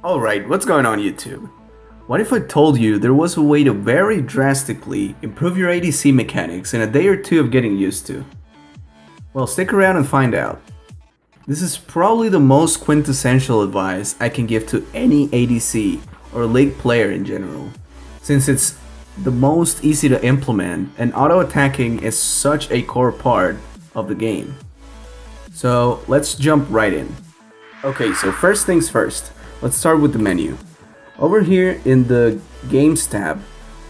Alright, what's going on YouTube? What if I told you there was a way to very drastically improve your ADC mechanics in a day or two of getting used to? Well, stick around and find out. This is probably the most quintessential advice I can give to any ADC or League player in general, since it's the most easy to implement and auto-attacking is such a core part of the game. So let's jump right in. Okay, so first things first, let's start with the menu. Over here in the Games tab,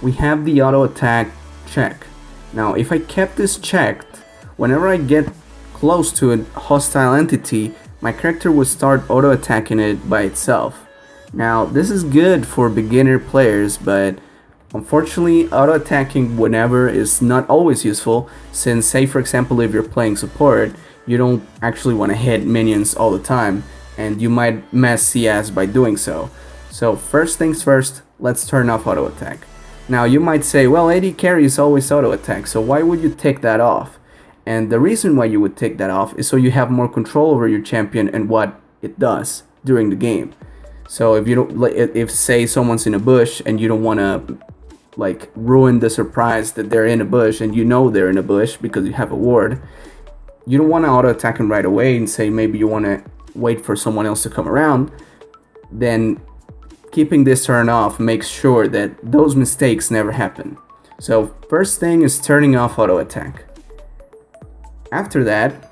we have the auto attack check. Now, if I kept this checked, whenever I get close to a hostile entity, my character would start auto attacking it by itself. Now, this is good for beginner players, but unfortunately, auto attacking whenever is not always useful, since say for example if you're playing support, you don't actually want to hit minions all the time, and you might mess CS by doing so. So first things first, let's turn off auto attack. Now you might say, well, AD carry is always auto attack, so why would you take that off? And the reason why you would take that off is so you have more control over your champion and what it does during the game. So if you don't, if say someone's in a bush and you don't want to like ruin the surprise that they're in a bush and you know they're in a bush because you have a ward, you don't want to auto attack them right away and say maybe you want to wait for someone else to come around. Then keeping this turned off makes sure that those mistakes never happen. So first thing is turning off auto attack. After that,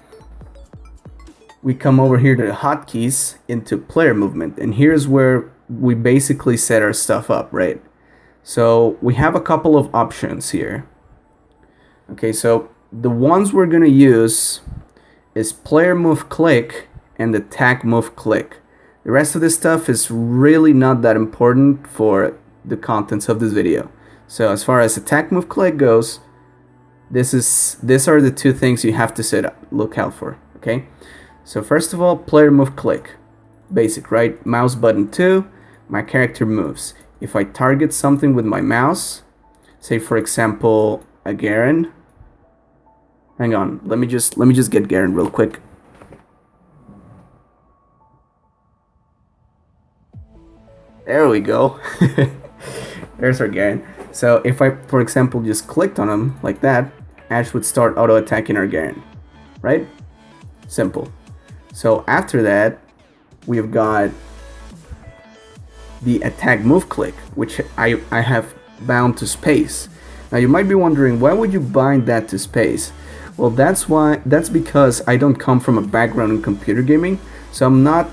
we come over here to the hotkeys into player movement, and here's where we basically set our stuff up, right? So we have a couple of options here. Okay, so the ones we're gonna use is player move click and attack move click. The rest of this stuff is really not that important for the contents of this video. So as far as attack move click goes, these are the two things you have to look out for, okay? So first of all, player move click. Basic, right? Mouse button 2, my character moves. If I target something with my mouse, say for example, a Garen. Hang on, let me just get Garen real quick. There we go. There's our Garen. So if I, for example, just clicked on him like that, Ash would start auto attacking our Garen, right? Simple. So after that, we've got the attack move click, which I have bound to space. Now you might be wondering, why would you bind that to space? Well, that's because I don't come from a background in computer gaming, so I'm not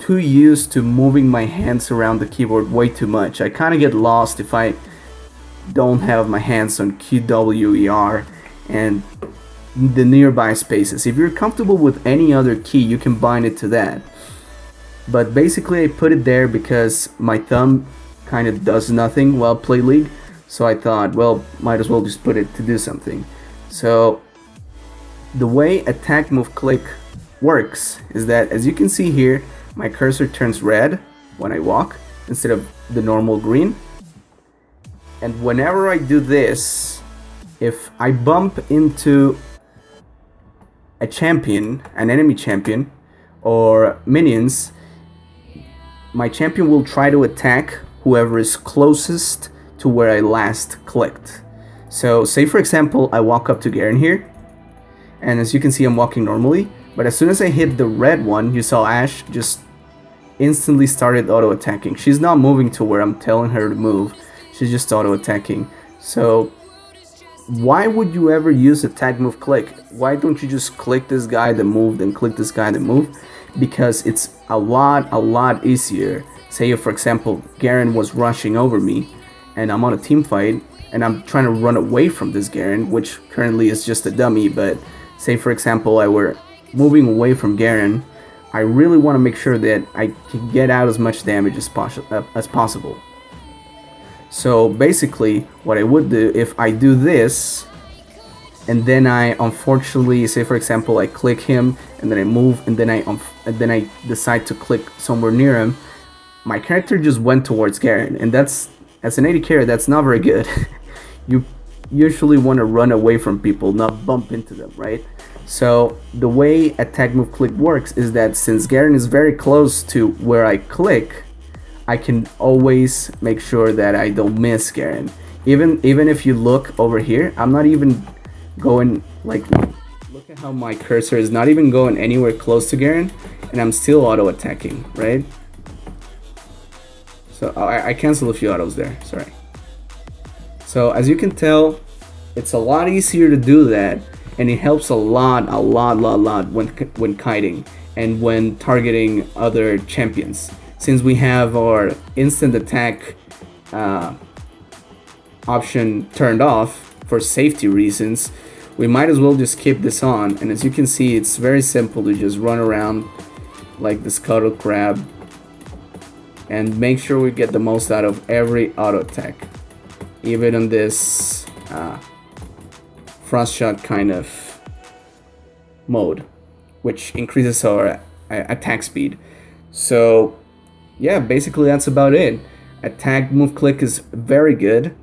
too used to moving my hands around the keyboard way too much. I kind of get lost if I don't have my hands on QWER and the nearby spaces. If you're comfortable with any other key, you can bind it to that. But basically I put it there because my thumb kind of does nothing while play League, so I thought, well, might as well just put it to do something. So the way attack move click works is that, as you can see here, my cursor turns red when I walk instead of the normal green. And whenever I do this, if I bump into a champion, an enemy champion, or minions, my champion will try to attack whoever is closest to where I last clicked. So say for example, I walk up to Garen here, and as you can see I'm walking normally, but as soon as I hit the red one, you saw Ash just instantly started auto attacking. She's not moving to where I'm telling her to move, she's just auto attacking. So why would you ever use attack move click? Why don't you just click this guy that moved and click this guy that moved? Because it's a lot easier. Say if for example Garen was rushing over me and I'm on a team fight and I'm trying to run away from this Garen, which currently is just a dummy, but say for example I were moving away from Garen, I really want to make sure that I can get out as much damage as possible. So basically what I would do, if I do this and then I unfortunately, say for example I click him and then I move and then I decide to click somewhere near him, my character just went towards Garen, and that's, as an AD carry, that's not very good. You usually want to run away from people, not bump into them, right? So the way attack move click works is that since Garen is very close to where I click, I can always make sure that I don't miss Garen. Even if you look over here, I'm not even going like, look at how my cursor is not even going anywhere close to Garen, and I'm still auto attacking, right? So I canceled a few autos there, sorry. So as you can tell, it's a lot easier to do that, and it helps a lot when kiting and when targeting other champions. Since we have our instant attack option turned off for safety reasons, we might as well just keep this on. And as you can see, it's very simple to just run around like the scuttle crab and make sure we get the most out of every auto attack, even on this frost shot kind of mode, which increases our attack speed. So yeah, basically that's about it. Attack move click is very good.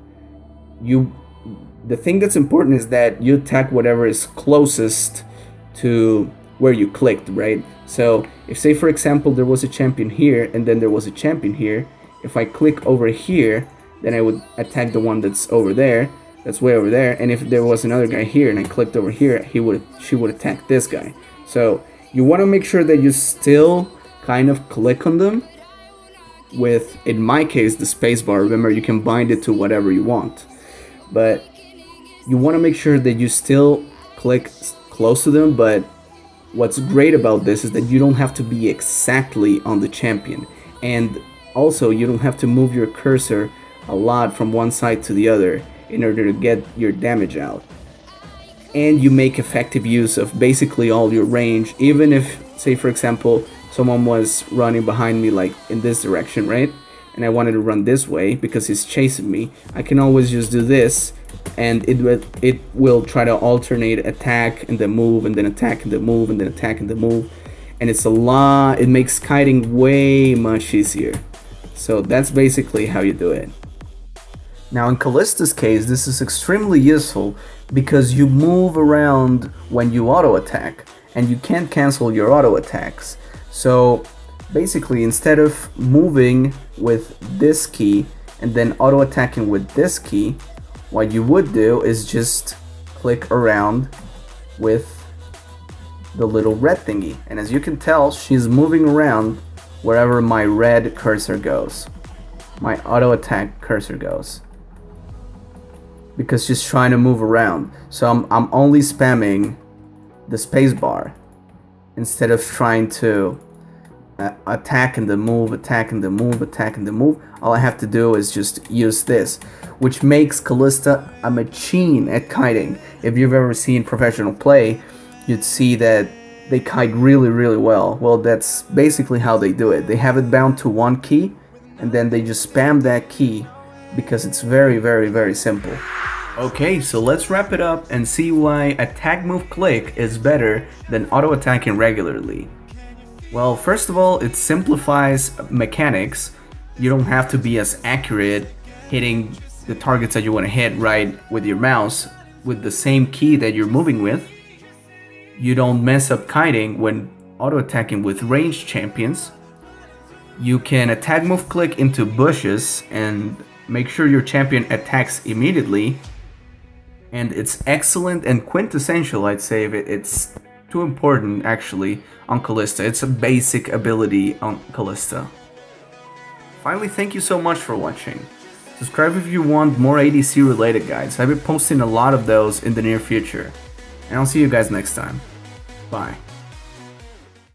The thing that's important is that you attack whatever is closest to where you clicked, right? So if, say for example, there was a champion here and then there was a champion here, if I click over here, then I would attack the one that's over there, that's way over there. And if there was another guy here and I clicked over here, she would attack this guy. So you want to make sure that you still kind of click on them with, in my case, the spacebar. Remember, you can bind it to whatever you want, but you want to make sure that you still click close to them. But what's great about this is that you don't have to be exactly on the champion, and also you don't have to move your cursor a lot from one side to the other in order to get your damage out. And you make effective use of basically all your range, even if, say for example, someone was running behind me like in this direction, right? And I wanted to run this way because he's chasing me. I can always just do this, and it will try to alternate attack and then move, and then attack and then move, and then attack and then move. And it's a lot, it makes kiting way much easier. So that's basically how you do it. Now in Callista's case, this is extremely useful because you move around when you auto attack, and you can't cancel your auto attacks. So basically, instead of moving with this key and then auto attacking with this key, what you would do is just click around with the little red thingy. And as you can tell, she's moving around wherever my red cursor goes, my auto attack cursor goes, because she's trying to move around. So I'm only spamming the spacebar instead of trying to attack and then move, attack and then move, attack and then move. All I have to do is just use this, which makes Callista a machine at kiting. If you've ever seen professional play, you'd see that they kite really well. Well, that's basically how they do it. They have it bound to one key, and then they just spam that key because it's very simple. Okay, so let's wrap it up and see why attack move click is better than auto attacking regularly. Well, first of all, it simplifies mechanics. You don't have to be as accurate hitting the targets that you want to hit right with your mouse with the same key that you're moving with. You don't mess up kiting when auto attacking with ranged champions. You can attack move click into bushes and make sure your champion attacks immediately. And it's excellent and quintessential, I'd say. It's too important actually on Callista. It's a basic ability on Callista. Finally, thank you so much for watching. Subscribe if you want more ADC related guides. I'll be posting a lot of those in the near future. And I'll see you guys next time. Bye.